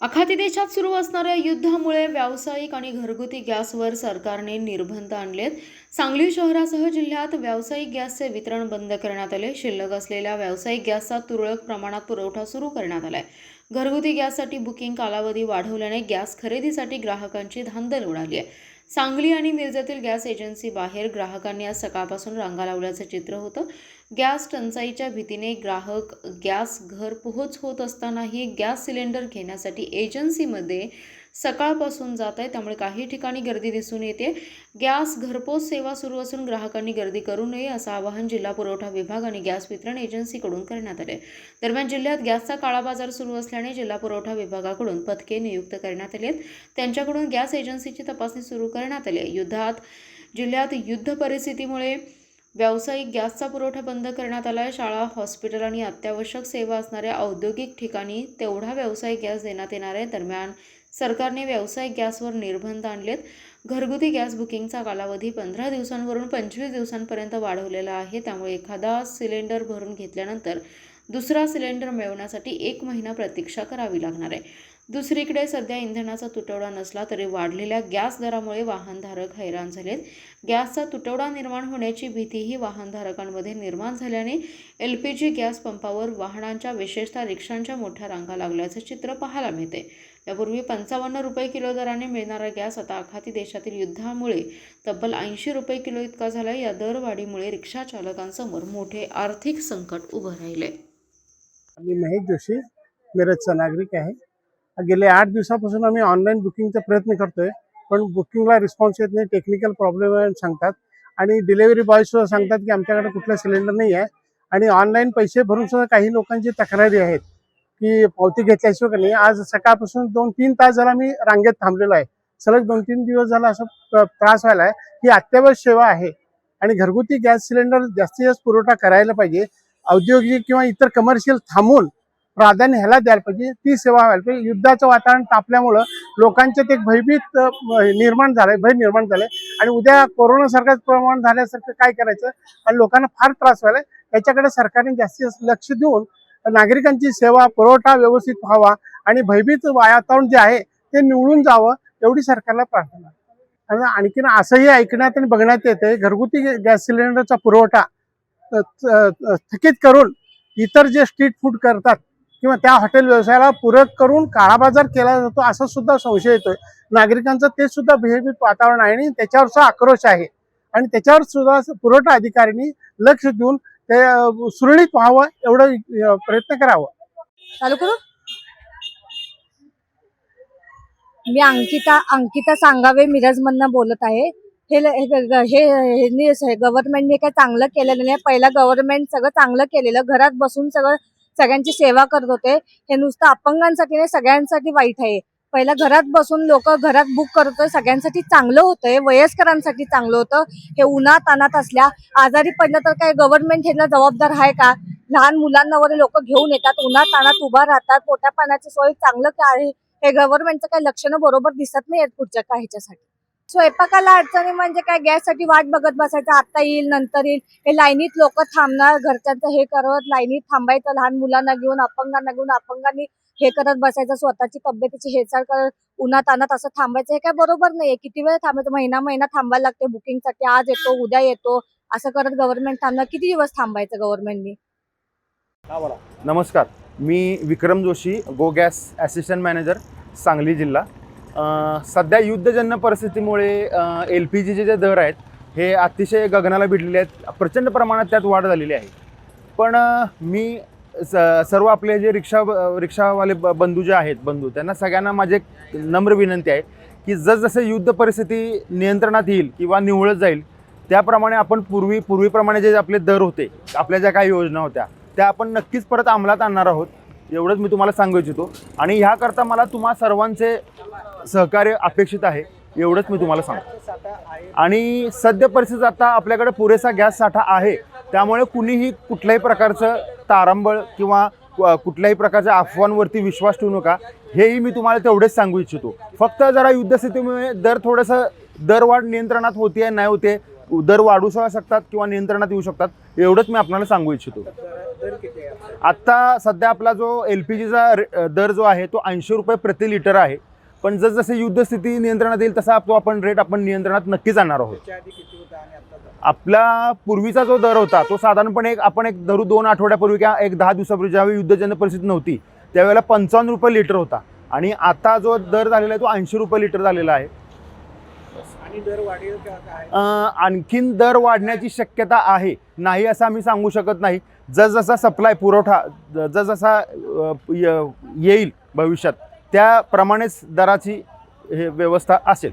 आखाती देशात सुरू असणाऱ्या युद्धामुळे व्यावसायिक आणि घरगुती गॅसवर सरकारने निर्बंध आणलेत. सांगली शहरासह जिल्ह्यात व्यावसायिक गॅसचे वितरण बंद करण्यात आले. शिल्लक असलेल्या व्यावसायिक गॅसचा तुरळक प्रमाणात पुरवठा सुरू करण्यात आलाय. घरगुती गॅससाठी बुकिंग कालावधी वाढवल्याने गॅस खरेदीसाठी ग्राहकांची धांदल उडाली आहे. सांगली आणि मिरजेतील गॅस एजन्सी बाहेर ग्राहकांनी आज सकाळपासून रांगा लावल्याचं चित्र होतं. गॅस टंचाईच्या भीतीने ग्राहक गॅस घरपोहोच होत असतानाही गॅस सिलेंडर घेण्यासाठी एजन्सीमध्ये सकाळपासून जात आहे, त्यामुळे काही ठिकाणी गर्दी दिसून येते. गॅस घरपोच सेवा सुरू असून ग्राहकांनी गर्दी करू नये असं आवाहन जिल्हा पुरवठा विभाग आणि गॅस वितरण एजन्सीकडून करण्यात आले. दरम्यान जिल्ह्यात गॅसचा काळाबाजार सुरू असल्याने जिल्हा पुरवठा विभागाकडून पथके नियुक्त करण्यात आली आहेत. त्यांच्याकडून गॅस एजन्सीची तपासणी सुरू करण्यात आली आहे. जिल्ह्यात युद्ध परिस्थितीमुळे व्यावसायिक गॅसचा पुरवठा बंद करण्यात आला आहे. शाळा, हॉस्पिटल आणि अत्यावश्यक सेवा असणाऱ्या औद्योगिक ठिकाणी तेवढा व्यावसायिक गॅस देण्यात येणार आहे. दरम्यान सरकारने व्यावसायिक गॅसवर निर्बंध आणलेत. घरगुती गॅस बुकिंगचा कालावधी 15 दिवसांवरून 25 दिवसांपर्यंत वाढवलेला आहे. त्यामुळे एखादा सिलेंडर भरून घेतल्यानंतर दुसरा सिलेंडर मिळवण्यासाठी 1 महिना प्रतीक्षा करावी लागणार आहे. दुसरीकडे सध्या इंधनाचा तुटवडा नसला तरी वाढलेल्या गॅस दरामुळे वाहनधारक हैराण झालेत. गॅसचा तुटवडा निर्माण होण्याची भीतीही वाहनधारकांमध्ये निर्माण झाल्याने LPG गॅस पंपावर वाहनांच्या, विशेषतः रिक्षांच्या मोठ्या रांगा लागल्याचं चित्र पाहायला मिळते. यापूर्वी 55 रुपये किलो दराने मिळणारा गॅस आता आखाती देशातील युद्धामुळे तब्बल 80 रुपये किलो इतका झाला. या दरवाढीमुळे रिक्षा चालकांसमोर मोठे आर्थिक संकट उभं राहिले. मी महेश जोशी, मिरजचा नागरिक आहे. गेले 8 दिवसापासून आम्ही ऑनलाईन बुकिंगचा प्रयत्न करतोय, पण बुकिंगला रिस्पॉन्स येत नाही. टेक्निकल प्रॉब्लेम आहे सांगतात आणि डिलिव्हरी बॉय सुद्धा सांगतात की आमच्याकडे कुठला सिलेंडर नाही आहे. आणि ऑनलाईन पैसे भरून सुद्धा काही लोकांची तक्रारी आहेत की पावती घेतल्याशिवाय का नाही. आज सकाळपासून 2-3 तास झाला मी रांगेत थांबलेलो आहे. सलग 2-3 दिवस झाला असं त्रास व्हायला आहे. ही अत्यावश्यक सेवा आहे आणि घरगुती गॅस सिलेंडर जास्तीत जास्त पुरवठा करायला पाहिजे. औद्योगिक किंवा इतर कमर्शियल थांबून प्राधान्य ह्याला द्यायला पाहिजे. ती सेवा व्हायला पाहिजे. युद्धाचं वातावरण तापल्यामुळं लोकांच्यात एक भयभीत निर्माण झालंय आणि उद्या कोरोनासारखंच प्रमाण झाल्यासारखं काय करायचं आणि लोकांना फार त्रास व्हायला. याच्याकडे सरकारने जास्तीत जास्त लक्ष देऊन नागरिकांची सेवा पुरवठा व्यवस्थित व्हावा आणि भयभीत वातावरण जे आहे ते निवळून जावं एवढी सरकारला प्रार्थना. आणि आणखीन असंही ऐकण्यात आणि बघण्यात येते घरगुती गॅस सिलेंडरचा पुरवठा थकीत करून इतर जे स्ट्रीट फूड करतात किंवा त्या हॉटेल व्यवसायाला पूरक करून काळाबाजार केला जातो असा सुद्धा संशय येतोय. नागरिकांचं ते सुद्धा भयभीत वातावरण आहे आणि त्याच्यावर सुद्धा आक्रोश आहे आणि त्याच्यावर सुद्धा पुरवठा अधिकाऱ्यांनी लक्ष देऊन ते सुरळीत व्हावं एवढं प्रयत्न करावं. चालू करू. मी अंकिता सांगावे मिरजमधनं बोलत आहे. हे गव्हर्नमेंटने काय चांगलं केलेलं नाही. पहिला गव्हर्नमेंट सगळं चांगलं केलेलं, घरात बसून सगळ्यांची सेवा करत होते. हे नुसतं अपंगांसाठी नाही, सगळ्यांसाठी वाईट आहे. पहिला घरात बसून लोक घरात बुक करतोय, सगळ्यांसाठी चांगलं होतंय, वयस्करांसाठी चांगलं होतं. हे उन्हात अनात असल्या आजारी पडलं तर काय गव्हर्नमेंट ह्याला जबाबदार आहे का? लहान मुलांना वगैरे लोक घेऊन येतात, उन्हात अनात उभा राहतात, पोटा पाण्याची सोय चांगलं काय आहे. हे गव्हर्नमेंटचं काही लक्षणं बरोबर दिसत नाही पुढच्या काय ह्याच्यासाठी. स्वयंपाकाला अडचणी म्हणजे काय, गॅससाठी वाट बघत बसायचं, आता येईल नंतर येईल. हे लाईनीत लोक थांबणार, घरच्यांचं हे करत लाईनीत थांबायचं, लहान मुलांना घेऊन अपंगांना घेऊन अपंगांनी हे करत बसायचं, स्वतःची तब्येतीची हेळसाळ करत उन्हात आणत असं थांबायचं. हे काय बरोबर नाहीये. किती वेळ थांबायचं, महिना थांबायला लागते बुकिंगसाठी. आज येतो उद्या येतो असं करत गव्हर्नमेंट थांबणार. किती दिवस थांबायचं गव्हर्नमेंटनी. नमस्कार, मी विक्रम जोशी, गो गॅस असिस्टंट मॅनेजर, सांगली जिल्हा. सध्या युद्धजन्य परिस्थितीमुळे LPGचे जे दर आहेत हे अतिशय गगनाला भिडलेले आहेत. प्रचंड प्रमाणात त्यात वाढ झालेली आहे. पण मी सर्व आपले जे रिक्षावाले बंधू जे आहेत त्यांना सगळ्यांना माझी एक नम्र विनंती आहे की जसजसे युद्ध परिस्थिती नियंत्रणात येईल किंवा निवळत जाईल त्याप्रमाणे आपण पूर्वीप्रमाणे जे आपले दर होते, आपल्या ज्या काही योजना होत्या त्या आपण नक्कीच परत अंमलात आणणार आहोत. एवढंच मी तुम्हाला सांगू इच्छितो आणि ह्याकरता मला तुम्हा सर्वांचे सहकार्य अपेक्षित आहे, एवढंच मी तुम्हाला सांगतो. आणि सद्य परिस्थितीत आता आपल्याकडे पुरेसा गॅस साठा आहे, त्यामुळे कुणीही कुठल्याही प्रकारचं तारंबळ किंवा कुठल्याही प्रकारच्या अफवांवरती विश्वास ठेवू नका, हेही मी तुम्हाला तेवढेच सांगू इच्छितो. फक्त जरा युद्धस्थितीमुळे थोडंसं दरवाढ नियंत्रणात होते नाही होते दर वाढू शकतात किंवा नियंत्रणात येऊ शकतात, एवढंच मी आपल्याला सांगू इच्छितो. आत्ता सध्या आपला जो LPGचा दर जो आहे तो 80 रुपये प्रति लिटर आहे. पण जसजसे युद्धस्थिती नियंत्रणात येईल तसा तो रेट आपण नियंत्रणात नक्कीच आणणार आहोत. आपला पूर्वीचा जो दर होता तो साधारणपणे आपण धरू 2 आठवड्यापूर्वी किंवा 10 दिवसापूर्वी ज्यावेळी युद्धजन्य परिस्थिती नव्हती त्यावेळेला 55 रुपये लिटर होता आणि आता जो दर झालेला आहे तो 80 रुपये लिटर झालेला आहे. आणि दर वाढेल का काय? आणखीन दर वाढण्याची शक्यता आहे, नाही असं आम्ही सांगू शकत नाही. जसजसा सप्लाय पुरवठा जसजसा येईल भविष्यात त्याप्रमाणेच दराची व्यवस्था असेल.